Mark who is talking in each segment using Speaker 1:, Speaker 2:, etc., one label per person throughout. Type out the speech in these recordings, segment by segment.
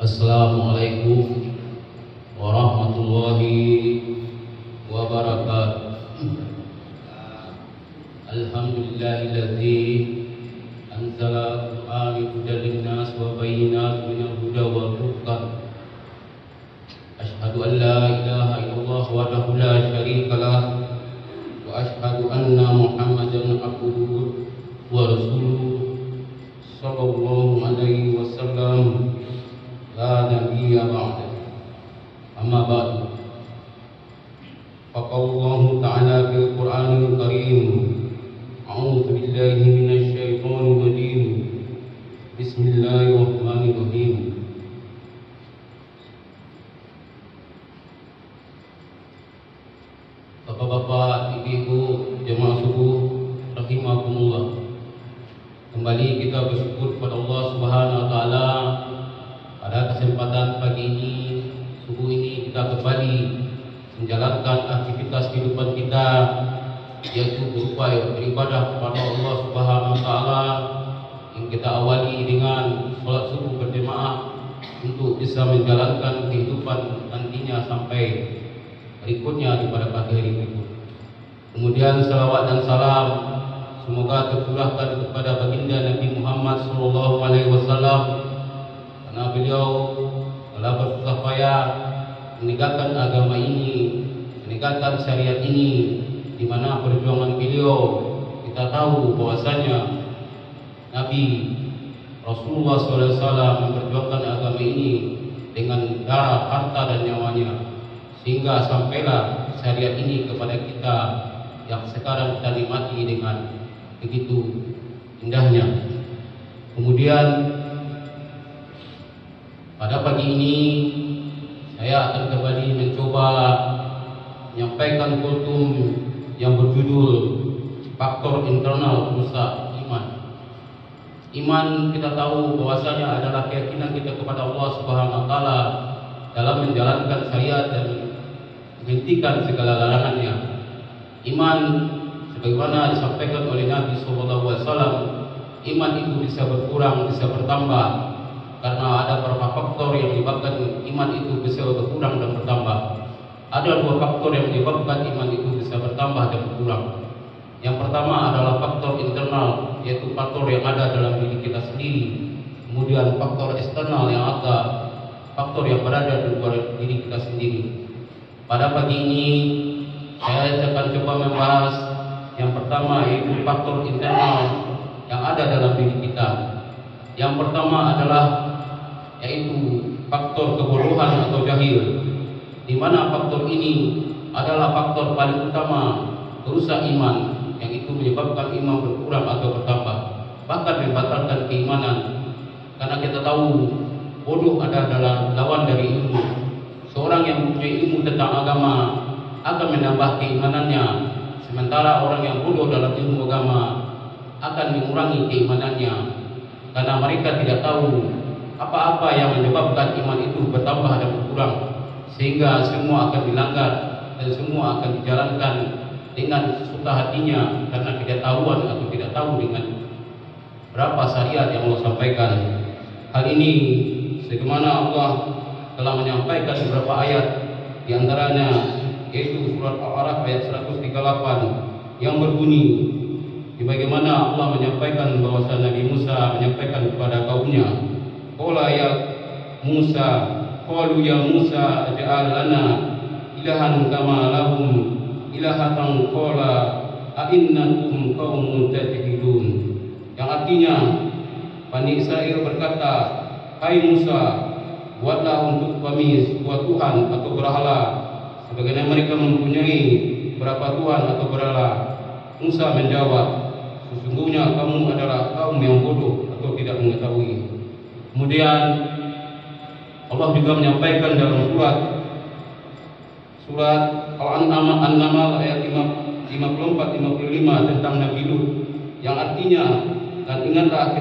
Speaker 1: Assalamualaikum warahmatullahi wabarakatuh. Alhamdulillahilladzi anzala al-Qur'ana hudan lin-nas wa bayyinatin minal huda wal furqan. Asyhadu an la ilaha illallah wahdahu la syarika lah wa asyhadu anna Muhammadan abduhu wa rasuluhu sallallahu alaihi wasallam. La nabiyya ba'da. Amma ba'du. Faqallahu ta'ala fil Qur'anil Karim. A'udzu billahi minasy syaithanir rajim. Bismillahirrahmanirrahim. Bapak-bapak, ibu-ibu, jemaah subuh rahimakumullah. Kembali kita bersyukur kepada Allah Subhanahu wa taala. Pada kesempatan pagi ini, subuh ini kita kembali menjalankan aktivitas kehidupan kita, yaitu berupa beribadah kepada Allah Subhanahu wa taala yang kita awali dengan salat subuh berjemaah untuk bisa menjalankan kehidupan nantinya sampai berikutnya pada pagi hari berikut. Kemudian salawat dan salam semoga tercurahkan kepada baginda Nabi Muhammad SAW, karena beliau telah bersusah payah menegakkan agama ini, menegakkan syariat ini, di mana perjuangan beliau kita tahu bahwasanya Nabi Rasulullah SAW memperjuangkan agama ini dengan darah, harta dan nyawanya, sehingga sampailah syariat ini kepada kita yang sekarang kita nikmati dengan begitu indahnya. Kemudian pada pagi ini saya akan kembali mencoba menyampaikan kultum yang berjudul faktor internal perusak iman. Iman kita tahu bahwasanya adalah keyakinan kita kepada Allah Subhanahu wa taala dalam menjalankan syariat dan menghentikan segala larangannya. Iman sebagaimana disampaikan oleh Nabi sallallahu alaihi wasallam, iman itu bisa berkurang, bisa bertambah, karena ada beberapa faktor yang menyebabkan iman itu bisa berkurang dan bertambah. Ada dua faktor yang menyebabkan iman itu bisa bertambah dan berkurang. Yang pertama adalah faktor internal, yaitu faktor yang ada dalam diri kita sendiri. Kemudian faktor eksternal yang ada, faktor yang berada di luar diri kita sendiri. Pada pagi ini saya akan coba membahas yang pertama, yaitu faktor internal yang ada dalam diri kita. Yang pertama adalah yaitu faktor kebodohan atau jahil, di mana faktor ini adalah faktor paling utama perusak iman, yang itu menyebabkan iman berkurang atau bertambah, bahkan membatalkan keimanan. Karena kita tahu bodoh adalah lawan dari ilmu. Seorang yang mempunyai ilmu tentang agama akan menambah keimanannya, sementara orang yang bodoh dalam ilmu agama akan mengurangi keimanannya, karena mereka tidak tahu apa-apa yang menyebabkan iman itu bertambah dan berkurang, sehingga semua akan dilanggar dan semua akan dijalankan dengan sesuka hatinya karena ketidaktahuan atau tidak tahu dengan berapa syariat yang Allah sampaikan. Hal ini sebagaimana Allah telah menyampaikan beberapa ayat, di antaranya yaitu surat Al-A'raf ayat 138 yang berbunyi, bagaimana Allah menyampaikan bahwa Nabi Musa menyampaikan kepada kaumnya, qala ya Musa, qalu ya Musa ij'al lana ilahan kama lahum ilahatan, qala a innakum qaumun tajhilun. Yang artinya, Bani Israel berkata, hai Musa, buatlah untuk kami sebuah Tuhan atau berhala sebagaimana mereka mempunyai berapa Tuhan atau berhala. Musa menjawab, sesungguhnya kamu adalah kaum yang bodoh atau tidak mengetahui. Kemudian Allah juga menyampaikan dalam surat Al-An'am ayat 54-55 tentang Nabi Lut, yang artinya, dan ingatlah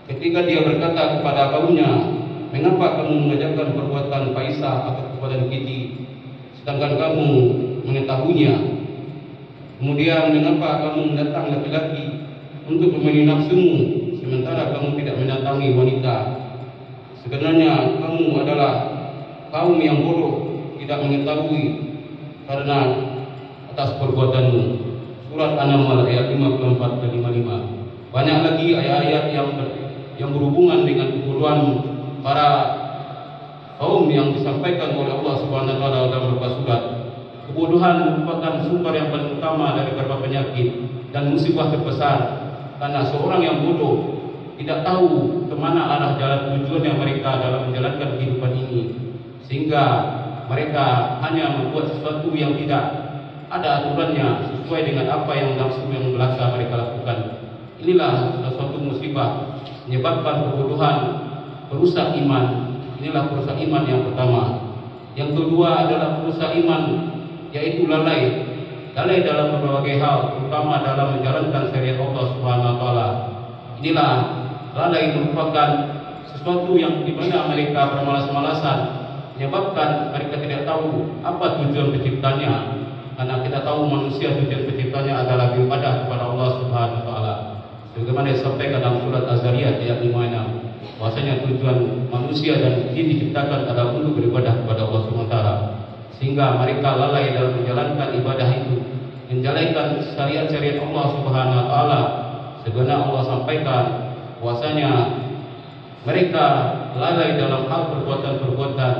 Speaker 1: ketika dia berkata kepada kaumnya, mengapa kamu mengajarkan perbuatan faisah atau perbuatan keji, sedangkan kamu mengetahuinya? Kemudian mengapa kamu mendatang laki-laki untuk memenuhi nafsumu, sementara kamu tidak mendatangi wanita? sebenarnya kamu adalah kaum yang bodoh, tidak mengetahui karena atas perbuatanmu. Surat An-Naml ayat 54 dan 55. Banyak lagi ayat-ayat yang berhubungan dengan kebodohan para kaum yang disampaikan oleh Allah Subhanahu wa taala dalam beberapa surat. Kebodohan merupakan sumber yang paling utama dari beberapa penyakit dan musibah terbesar, karena seorang yang bodoh tidak tahu kemana arah jalan tujuannya mereka dalam menjalankan kehidupan ini, sehingga mereka hanya membuat sesuatu yang tidak ada aturannya sesuai dengan apa yang nafsu yang belaka mereka lakukan. Inilah suatu musibah, menyebabkan kebodohan, perusak iman. Inilah perusak iman yang pertama. Yang kedua adalah perusak iman, yaitu lalai dalam berbagai hal, terutama dalam menjalankan syariat Allah Subhanahu wa taala. Inilah lalai merupakan sesuatu yang di mana mereka bermalas-malasan, menyebabkan mereka tidak tahu apa tujuan penciptanya. Karena kita tahu manusia tujuan penciptanya adalah beribadah kepada Allah Subhanahu wa taala. Sebagaimana disampaikan dalam surat Az-Zariyat ayat 56, bahwasanya tujuan manusia dan jin diciptakan adalah untuk beribadah kepada Allah Subhanahu wa taala. Sehingga mereka lalai dalam menjalankan ibadah itu, menjalankan syariat-syariat Allah Subhanahu wa taala. Sebenarnya Allah sampaikan bahwasanya mereka lalai dalam hal perbuatan-perbuatan,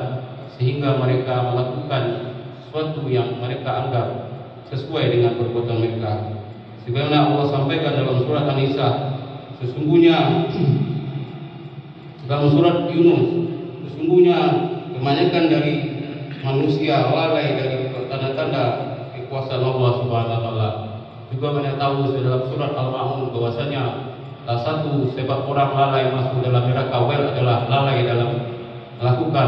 Speaker 1: sehingga mereka melakukan sesuatu yang mereka anggap sesuai dengan perbuatan mereka. Sebagaimana Allah sampaikan dalam surat An-Nisa, sesungguhnya dalam surat Yunus, sesungguhnya kebanyakan dari manusia lalai dari tanda-tanda kekuasaan Allah Subhanahu wa taala. Juga kita tahu dalam surat Al-Ma'un bahwasanya salah satu sebab orang lalai masuk dalam neraka adalah lalai dalam melakukan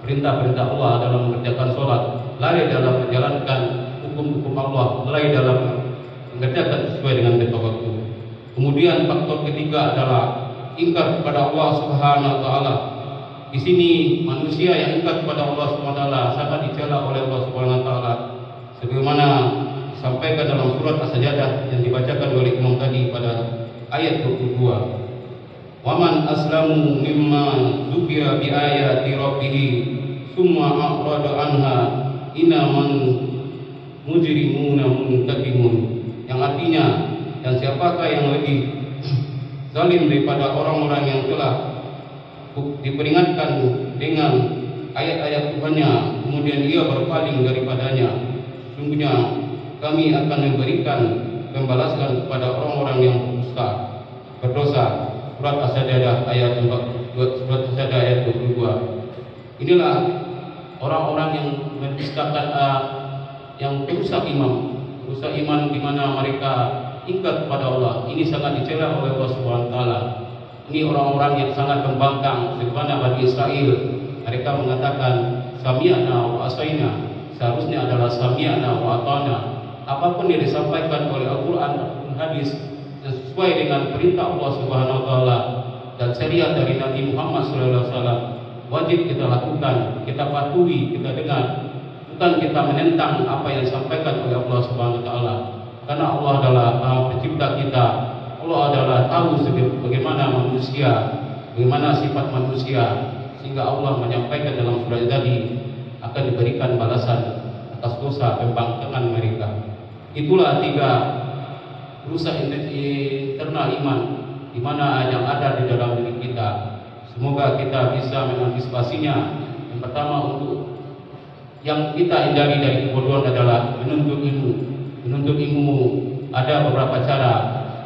Speaker 1: perintah-perintah Allah, dalam mengerjakan sholat, lalai dalam menjalankan hukum-hukum Allah, lalai dalam mengerjakan sesuai dengan tempat waktu. Kemudian faktor ketiga adalah ingkar kepada Allah Subhanahu wa taala. Di sini manusia yang ingkar kepada Allah Subhanahu wa taala sangat dicela oleh Allah Subhanahu wa taala. Sebagaimana disampaikan dalam surat As-Sajdah yang dibacakan oleh Imam tadi pada ayat 22. Waman aslamu mimma dzukira bi ayati rabbih summa a'rada anha innaman mujrimuna muntakimun. Yang artinya, dan siapakah yang lebih zalim daripada orang-orang yang telah diperingatkan dengan ayat-ayat Tuhannya, kemudian ia berpaling daripadanya. Sesungguhnya kami akan memberikan pembalasan kepada orang-orang yang berdosa. Surat As-Sajdah ayat 22. Inilah orang-orang yang mendustakan, yang merusak iman di mana mereka ingkar kepada Allah. Ini sangat dicela oleh Allah Subhanahu wa taala. Ini orang-orang yang sangat pembangkang, sebagaimana Bani Israel. Mereka mengatakan sami'na wa asaina. Seharusnya adalah sami'na wa ata'na. Apapun yang disampaikan oleh Al-Qur'an dan hadis yang sesuai dengan perintah Allah Subhanahu wa taala dan syariat dari Nabi Muhammad sallallahu alaihi wasallam, wajib kita lakukan, kita patuhi, kita dengar. Bukan kita menentang apa yang disampaikan oleh Allah Subhanahu wa taala. Karena Allah adalah pencipta kita. Allah adalah tahu bagaimana manusia, bagaimana sifat manusia, sehingga Allah menyampaikan dalam surat tadi akan diberikan balasan atas dosa pembangkangan mereka. Itulah tiga rusak internal iman di mana yang ada di dalam diri kita. Semoga kita bisa mengantisipasinya. Yang pertama, untuk yang kita hindari dari kebodohan adalah menuntut ilmu. Menuntut ilmu ada beberapa cara.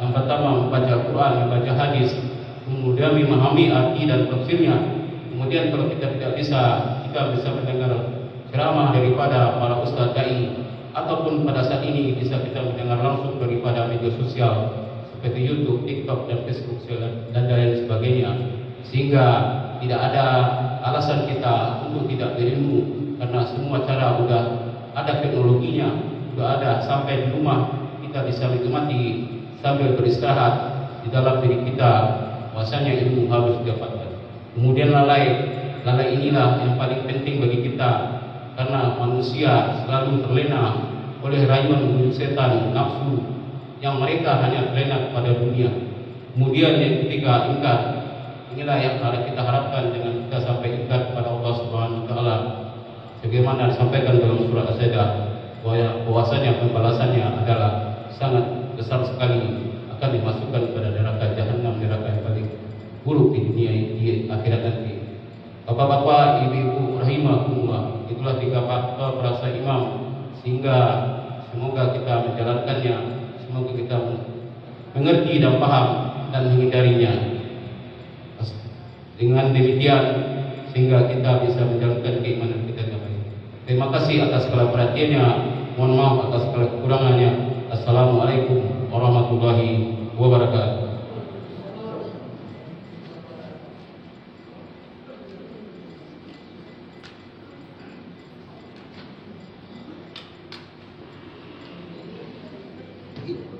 Speaker 1: Yang pertama, membaca Al-Quran, membaca hadis, kemudian memahami arti dan tafsirnya. Kemudian kalau kita tidak bisa, kita bisa mendengar ceramah daripada para ustaz dai, ataupun pada saat ini bisa kita mendengar langsung daripada media sosial seperti YouTube, TikTok, dan Facebook dan lain sebagainya. Sehingga tidak ada alasan kita untuk tidak berilmu, karena semua cara sudah ada teknologinya, sudah ada. Sampai di rumah kita bisa menikmati sambil beristirahat di dalam diri kita, bahwasanya ilmu harus didapatkan. Kemudian lalai inilah yang paling penting bagi kita, karena manusia selalu terlena oleh rayuan setan nafsu yang mereka hanya terlena kepada dunia. Kemudian yang ketiga, ingkar inilah yang harus kita harapkan dengan kita sampai ikat kepada Allah Subhanahu wa taala. Sebagaimana disampaikan dalam surah As-Sajdah, bahwasanya pembalasannya adalah sangat besar sekali, akan dimasukkan kepada neraka jahanam, neraka yang paling buruk di dunia, di akhirat nanti. Bapak-bapak, ibu-ibu rahimakumullah, itulah 3 faktor perasa imam, sehingga semoga kita menjalankannya, semoga kita mengerti dan paham dan menghindarinya. Dengan demikian sehingga kita bisa menjalankan keimanan kita dengan baik. Terima kasih atas segala perhatiannya. Mohon maaf atas segala kekurangannya. Assalamualaikum warahmatullahi wabarakatuh.
Speaker 2: Gitu.